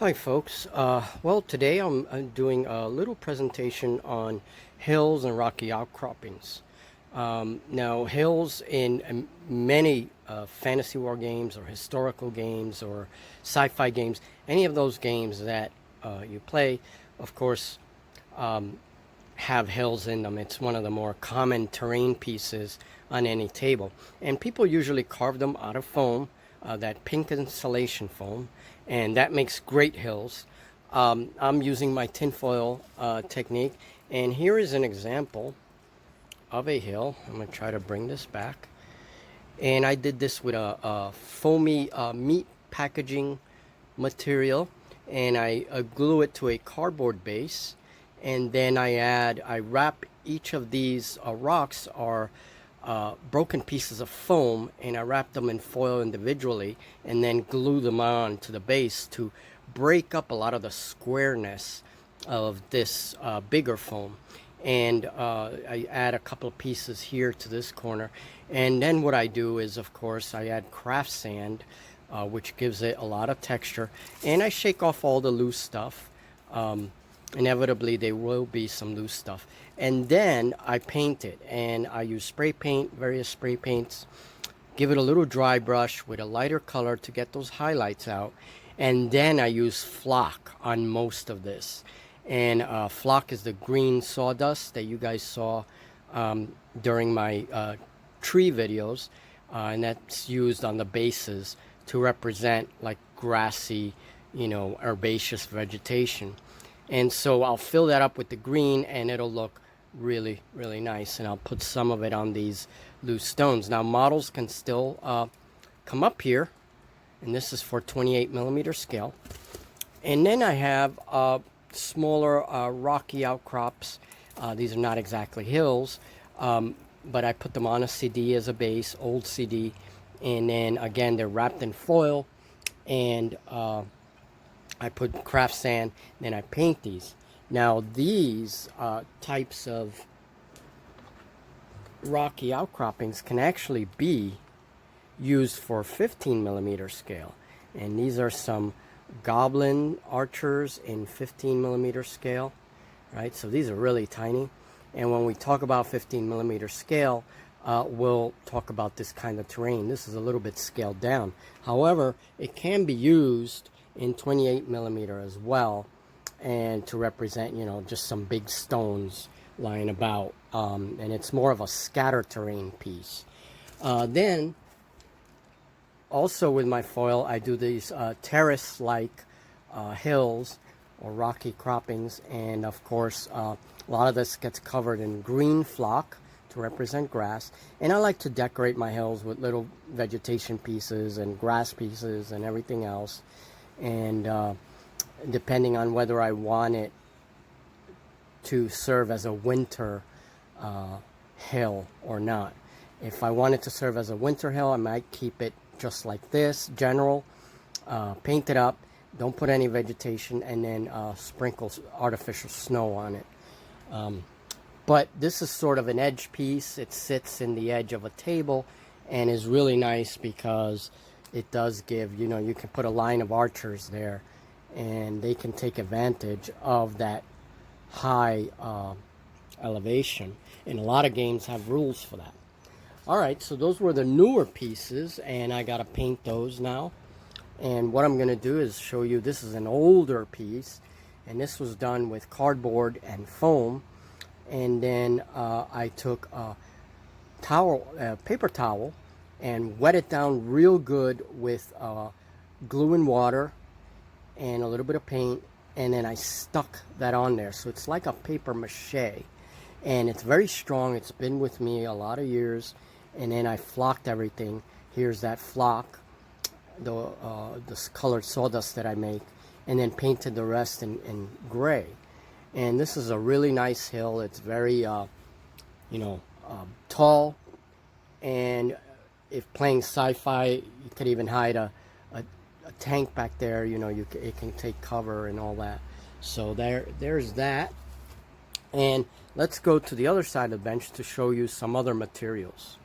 Hi folks, well today I'm doing a little presentation on hills and rocky outcroppings. Now hills in many fantasy war games or historical games or sci-fi games, any of those games that you play, of course, have hills in them. It's one of the more common terrain pieces on any table. And people usually carve them out of foam, that pink insulation foam, and that makes great hills. I'm using my tinfoil technique, and here is an example of a hill. I'm going to try to bring this back. And I did this with a foamy meat packaging material, and I glue it to a cardboard base, and then I wrap each of these rocks are broken pieces of foam, and I wrap them in foil individually and then glue them on to the base to break up a lot of the squareness of this bigger foam. And I add a couple of pieces here to this corner, and then what I do is, of course, I add craft sand, which gives it a lot of texture, and I shake off all the loose stuff. Inevitably there will be some loose stuff, and then I paint it, and I use spray paint, various spray paints, give it a little dry brush with a lighter color to get those highlights out, and then I use flock on most of this. And flock is the green sawdust that you guys saw during my tree videos, and that's used on the bases to represent like grassy, herbaceous vegetation. And so I'll fill that up with the green, and it'll look really, really nice. And I'll put some of it on these loose stones. Now models can still come up here, and this is for 28mm scale. And then I have smaller rocky outcrops. These are not exactly hills, but I put them on a CD as a base, old CD. And then again, they're wrapped in foil, and I put craft sand, then I paint these. Now these types of rocky outcroppings can actually be used for 15mm scale. And these are some goblin archers in 15mm scale, right? So these are really tiny. And when we talk about 15mm scale, we'll talk about this kind of terrain. This is a little bit scaled down. However, it can be used in 28mm as well, and to represent, just some big stones lying about, and it's more of a scatter terrain piece. Then also with my foil, I do these terrace-like hills or rocky croppings, and of course a lot of this gets covered in green flock to represent grass, and I like to decorate my hills with little vegetation pieces and grass pieces and everything else. And depending on whether I want it to serve as a winter hill or not. If I want it to serve as a winter hill, I might keep it just like this, general, paint it up, don't put any vegetation, and then sprinkle artificial snow on it. But this is sort of an edge piece. It sits in the edge of a table and is really nice because it does give, you can put a line of archers there, and they can take advantage of that high elevation. And a lot of games have rules for that. Alright, so those were the newer pieces, and I gotta paint those now. And what I'm gonna do is show you, this is an older piece, and this was done with cardboard and foam. And then I took a paper towel, and wet it down real good with glue and water and a little bit of paint, and then I stuck that on there. So it's like a paper mache, and it's very strong. It's been with me a lot of years. And then I flocked everything. Here's that flock, this colored sawdust that I make, and then painted the rest in gray. And this is a really nice hill. It's very tall, and if playing sci-fi, you could even hide a tank back there. It can take cover and all that. So there's that. And let's go to the other side of the bench to show you some other materials.